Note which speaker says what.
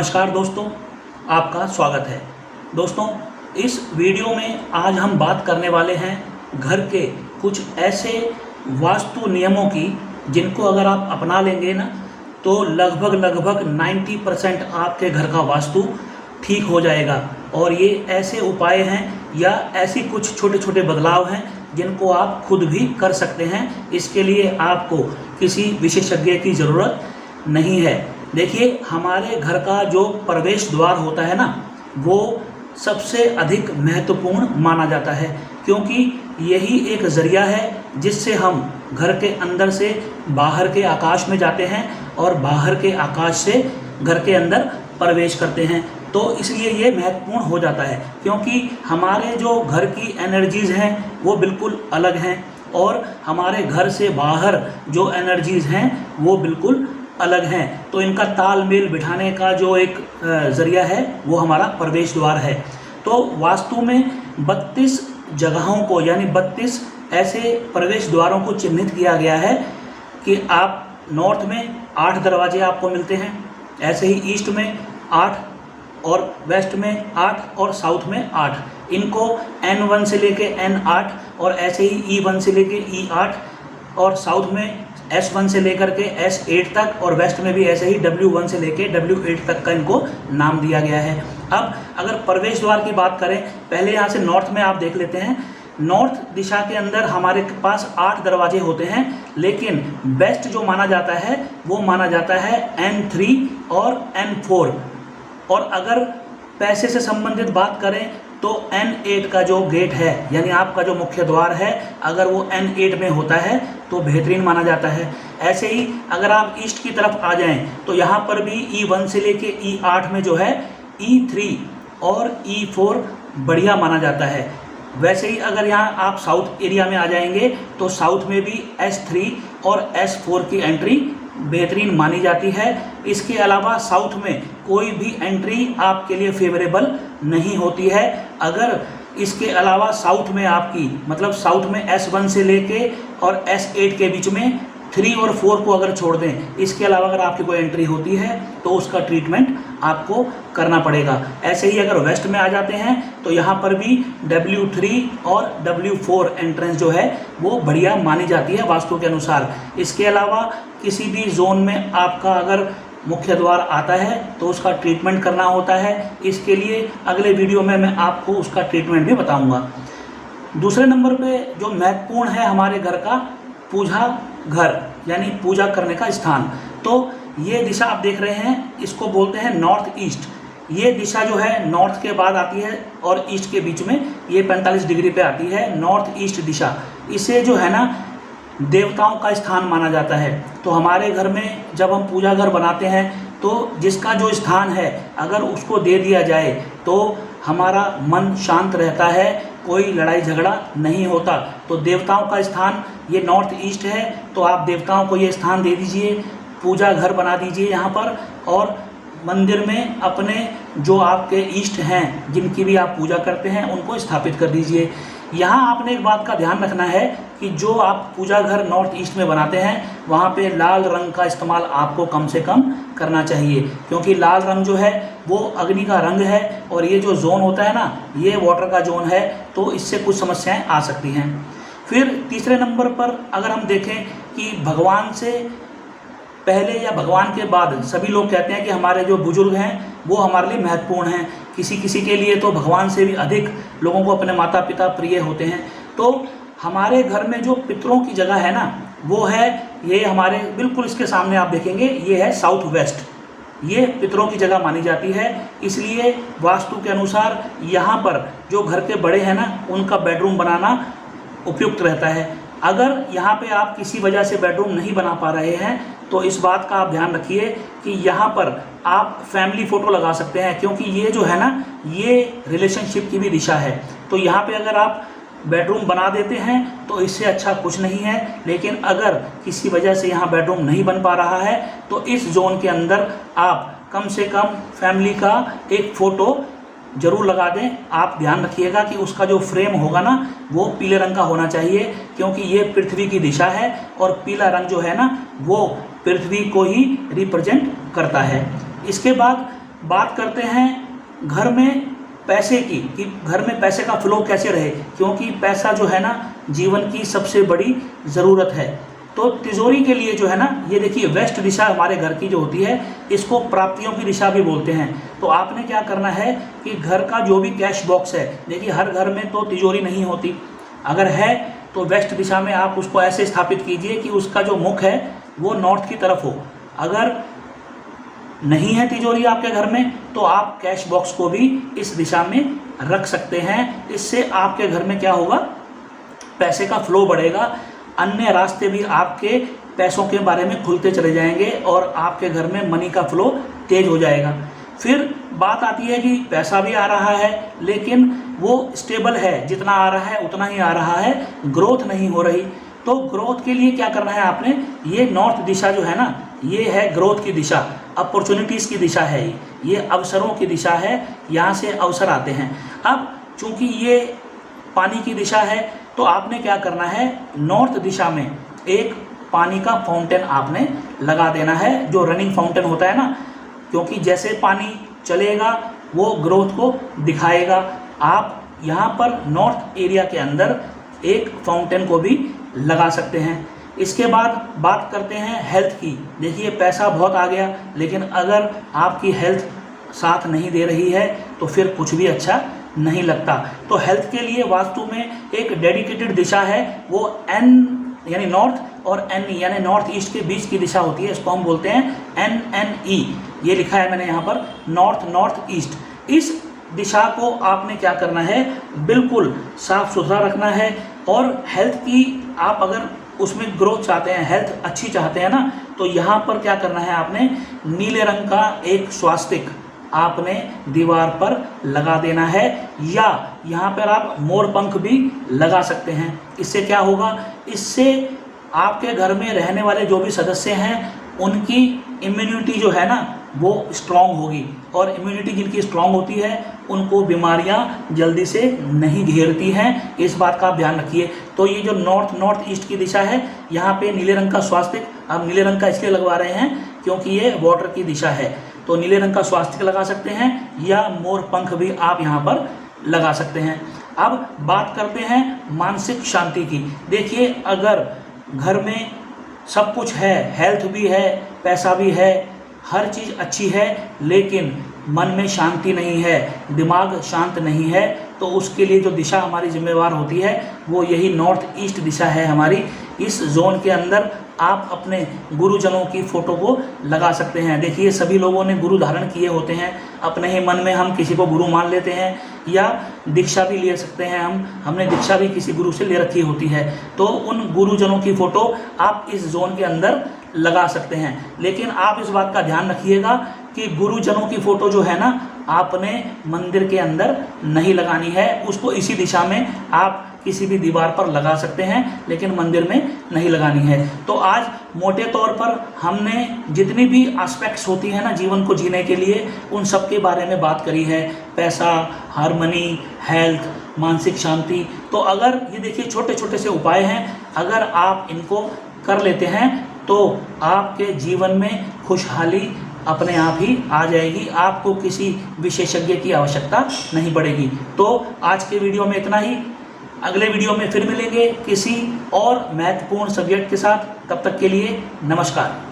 Speaker 1: नमस्कार दोस्तों, आपका स्वागत है। दोस्तों, इस वीडियो में आज हम बात करने वाले हैं घर के कुछ ऐसे वास्तु नियमों की जिनको अगर आप अपना लेंगे ना तो लगभग 90% आपके घर का वास्तु ठीक हो जाएगा। और ये ऐसे उपाय हैं या ऐसी कुछ छोटे छोटे बदलाव हैं जिनको आप खुद भी कर सकते हैं। इसके लिए आपको किसी विशेषज्ञ की ज़रूरत नहीं है। देखिए, हमारे घर का जो प्रवेश द्वार होता है ना, वो सबसे अधिक महत्वपूर्ण माना जाता है, क्योंकि यही एक ज़रिया है जिससे हम घर के अंदर से बाहर के आकाश में जाते हैं और बाहर के आकाश से घर के अंदर प्रवेश करते हैं। तो इसलिए ये महत्वपूर्ण हो जाता है, क्योंकि हमारे जो घर की एनर्जीज़ हैं वो बिल्कुल अलग हैं और हमारे घर से बाहर जो एनर्जीज़ हैं वो बिल्कुल अलग हैं। तो इनका तालमेल बिठाने का जो एक ज़रिया है वो हमारा प्रवेश द्वार है। तो वास्तु में 32 जगहों को यानी 32 ऐसे प्रवेश द्वारों को चिन्हित किया गया है कि आप नॉर्थ में 8 दरवाजे आपको मिलते हैं, ऐसे ही ईस्ट में 8 और वेस्ट में 8 और साउथ में 8। इनको N1 से लेके N8 और ऐसे ही E1 से लेके E8 और साउथ में S1 से लेकर के S8 तक और वेस्ट में भी ऐसे ही W1 से लेके W8 तक का इनको नाम दिया गया है। अब अगर प्रवेश द्वार की बात करें, पहले यहाँ से नॉर्थ में आप देख लेते हैं। नॉर्थ दिशा के अंदर हमारे पास 8 दरवाजे होते हैं, लेकिन बेस्ट जो माना जाता है वो माना जाता है N3 और N4। और अगर पैसे से संबंधित बात करें तो N8 का जो गेट है यानी आपका जो मुख्य द्वार है, अगर वो N8 में होता है तो बेहतरीन माना जाता है। ऐसे ही अगर आप ईस्ट की तरफ आ जाएं तो यहाँ पर भी E1 से लेके E8 में जो है E3 और E4 बढ़िया माना जाता है। वैसे ही अगर यहाँ आप साउथ एरिया में आ जाएंगे तो साउथ में भी S3 और S4 की एंट्री बेहतरीन मानी जाती है। इसके अलावा साउथ में कोई भी एंट्री आपके लिए फेवरेबल नहीं होती है। अगर इसके अलावा साउथ में आपकी मतलब साउथ में S1 से लेके और S8 के बीच में 3 और 4 को अगर छोड़ दें, इसके अलावा अगर आपकी कोई एंट्री होती है तो उसका ट्रीटमेंट आपको करना पड़ेगा। ऐसे ही अगर वेस्ट में आ जाते हैं तो यहाँ पर भी W3 और W4 एंट्रेंस जो है वो बढ़िया मानी जाती है वास्तु के अनुसार। इसके अलावा किसी भी जोन में आपका अगर मुख्य द्वार आता है तो उसका ट्रीटमेंट करना होता है। इसके लिए अगले वीडियो में मैं आपको उसका ट्रीटमेंट भी बताऊँगा। दूसरे नंबर पे जो महत्वपूर्ण है हमारे घर का पूजा घर यानी पूजा करने का स्थान। तो ये दिशा आप देख रहे हैं, इसको बोलते हैं नॉर्थ ईस्ट। ये दिशा जो है नॉर्थ के बाद आती है और ईस्ट के बीच में ये 45 डिग्री पे आती है, नॉर्थ ईस्ट दिशा। इसे जो है ना देवताओं का स्थान माना जाता है। तो हमारे घर में जब हम पूजा घर बनाते हैं तो जिसका जो स्थान है अगर उसको दे दिया जाए तो हमारा मन शांत रहता है, कोई लड़ाई झगड़ा नहीं होता। तो देवताओं का स्थान ये नॉर्थ ईस्ट है, तो आप देवताओं को ये स्थान दे दीजिए, पूजा घर बना दीजिए यहाँ पर। और मंदिर में अपने जो आपके इष्ट हैं जिनकी भी आप पूजा करते हैं उनको स्थापित कर दीजिए। यहाँ आपने एक बात का ध्यान रखना है कि जो आप पूजा घर नॉर्थ ईस्ट में बनाते हैं वहाँ पे लाल रंग का इस्तेमाल आपको कम से कम करना चाहिए, क्योंकि लाल रंग जो है वो अग्नि का रंग है और ये जो जोन होता है ना ये वाटर का जोन है, तो इससे कुछ समस्याएं आ सकती हैं। फिर तीसरे नंबर पर अगर हम देखें कि भगवान से पहले या भगवान के बाद सभी लोग कहते हैं कि हमारे जो बुजुर्ग हैं वो हमारे लिए महत्वपूर्ण हैं। किसी किसी के लिए तो भगवान से भी अधिक लोगों को अपने माता पिता प्रिय होते हैं। तो हमारे घर में जो पितरों की जगह है ना वो है ये हमारे बिल्कुल इसके सामने आप देखेंगे ये है साउथ वेस्ट। ये पितरों की जगह मानी जाती है, इसलिए वास्तु के अनुसार यहाँ पर जो घर के बड़े हैं ना उनका बेडरूम बनाना उपयुक्त रहता है। अगर यहाँ पे आप किसी वजह से बेडरूम नहीं बना पा रहे हैं तो इस बात का आप ध्यान रखिए कि यहाँ पर आप फैमिली फ़ोटो लगा सकते हैं, क्योंकि ये जो है ना ये रिलेशनशिप की भी दिशा है। तो यहाँ पे अगर आप बेडरूम बना देते हैं तो इससे अच्छा कुछ नहीं है। लेकिन अगर किसी वजह से यहाँ बेडरूम नहीं बन पा रहा है तो इस जोन के अंदर आप कम से कम फैमिली का एक फ़ोटो जरूर लगा दें। आप ध्यान रखिएगा कि उसका जो फ्रेम होगा ना वो पीले रंग का होना चाहिए, क्योंकि ये पृथ्वी की दिशा है और पीला रंग जो है ना वो पृथ्वी को ही रिप्रेजेंट करता है। इसके बाद बात करते हैं घर में पैसे की, कि घर में पैसे का फ्लो कैसे रहे, क्योंकि पैसा जो है ना जीवन की सबसे बड़ी ज़रूरत है। तो तिजोरी के लिए जो है ना, ये देखिए वेस्ट दिशा हमारे घर की जो होती है, इसको प्राप्तियों की दिशा भी बोलते हैं। तो आपने क्या करना है कि घर का जो भी कैश बॉक्स है, देखिए हर घर में तो तिजोरी नहीं होती, अगर है तो वेस्ट दिशा में आप उसको ऐसे स्थापित कीजिए कि उसका जो मुख है वो नॉर्थ की तरफ हो। अगर नहीं है तिजोरी आपके घर में तो आप कैश बॉक्स को भी इस दिशा में रख सकते हैं। इससे आपके घर में क्या होगा, पैसे का फ्लो बढ़ेगा, अन्य रास्ते भी आपके पैसों के बारे में खुलते चले जाएंगे और आपके घर में मनी का फ्लो तेज हो जाएगा। फिर बात आती है कि पैसा भी आ रहा है लेकिन वो स्टेबल है, जितना आ रहा है उतना ही आ रहा है, ग्रोथ नहीं हो रही। तो ग्रोथ के लिए क्या करना है आपने, ये नॉर्थ दिशा जो है ना, ये है ग्रोथ की दिशा, अपॉर्चुनिटीज़ की दिशा है, ये अवसरों की दिशा है, यहाँ से अवसर आते हैं। अब चूंकि ये पानी की दिशा है तो आपने क्या करना है, नॉर्थ दिशा में एक पानी का फाउंटेन आपने लगा देना है, जो रनिंग फाउंटेन होता है ना, क्योंकि जैसे पानी चलेगा वो ग्रोथ को दिखाएगा। आप यहाँ पर नॉर्थ एरिया के अंदर एक फाउंटेन को भी लगा सकते हैं। इसके बाद बात करते हैं हेल्थ की। देखिए पैसा बहुत आ गया लेकिन अगर आपकी हेल्थ साथ नहीं दे रही है तो फिर कुछ भी अच्छा नहीं लगता। तो हेल्थ के लिए वास्तु में एक डेडिकेटेड दिशा है, वो एन यानी नॉर्थ और एन यानी नॉर्थ ईस्ट के बीच की दिशा होती है, इसको हम बोलते हैं NNE। ये लिखा है मैंने यहाँ पर, नॉर्थ ईस्ट। इस दिशा को आपने क्या करना है, बिल्कुल साफ सुथरा रखना है। और हेल्थ की आप अगर उसमें ग्रोथ चाहते हैं, हेल्थ अच्छी चाहते हैं ना, तो यहाँ पर क्या करना है, आपने नीले रंग का एक स्वास्तिक आपने दीवार पर लगा देना है, या यहाँ पर आप मोर पंख भी लगा सकते हैं। इससे क्या होगा, इससे आपके घर में रहने वाले जो भी सदस्य हैं उनकी इम्यूनिटी जो है ना वो स्ट्रांग होगी, और इम्यूनिटी जिनकी स्ट्रांग होती है उनको बीमारियां जल्दी से नहीं घेरती हैं। इस बात का आप ध्यान रखिए। तो ये जो नॉर्थ ईस्ट की दिशा है, यहाँ पे नीले रंग का स्वास्तिक, आप नीले रंग का इसलिए लगवा रहे हैं क्योंकि ये वाटर की दिशा है, तो नीले रंग का स्वास्तिक लगा सकते हैं, या मोर पंख भी आप यहाँ पर लगा सकते हैं। अब बात करते हैं मानसिक शांति की। देखिए अगर घर में सब कुछ है, हेल्थ भी है, पैसा भी है, हर चीज़ अच्छी है, लेकिन मन में शांति नहीं है, दिमाग शांत नहीं है, तो उसके लिए जो दिशा हमारी जिम्मेवार होती है वो यही नॉर्थ ईस्ट दिशा है हमारी। इस जोन के अंदर आप अपने गुरुजनों की फ़ोटो को लगा सकते हैं। देखिए सभी लोगों ने गुरु धारण किए होते हैं, अपने ही मन में हम किसी को गुरु मान लेते हैं, या दीक्षा भी ले सकते हैं, हमने दीक्षा भी किसी गुरु से ले रखी होती है। तो उन गुरुजनों की फ़ोटो आप इस जोन के अंदर लगा सकते हैं। लेकिन आप इस बात का ध्यान रखिएगा कि गुरुजनों की फ़ोटो जो है ना, आपने मंदिर के अंदर नहीं लगानी है, उसको इसी दिशा में आप किसी भी दीवार पर लगा सकते हैं, लेकिन मंदिर में नहीं लगानी है। तो आज मोटे तौर पर हमने जितनी भी एस्पेक्ट्स होती हैं ना जीवन को जीने के लिए, उन सब के बारे में बात करी है। पैसा, हार्मनी, हेल्थ, मानसिक शांति। तो अगर ये देखिए छोटे छोटे से उपाय हैं, अगर आप इनको कर लेते हैं तो आपके जीवन में खुशहाली अपने आप ही आ जाएगी, आपको किसी विशेषज्ञ की आवश्यकता नहीं पड़ेगी। तो आज के वीडियो में इतना ही, अगले वीडियो में फिर मिलेंगे किसी और महत्वपूर्ण सब्जेक्ट के साथ। तब तक के लिए नमस्कार।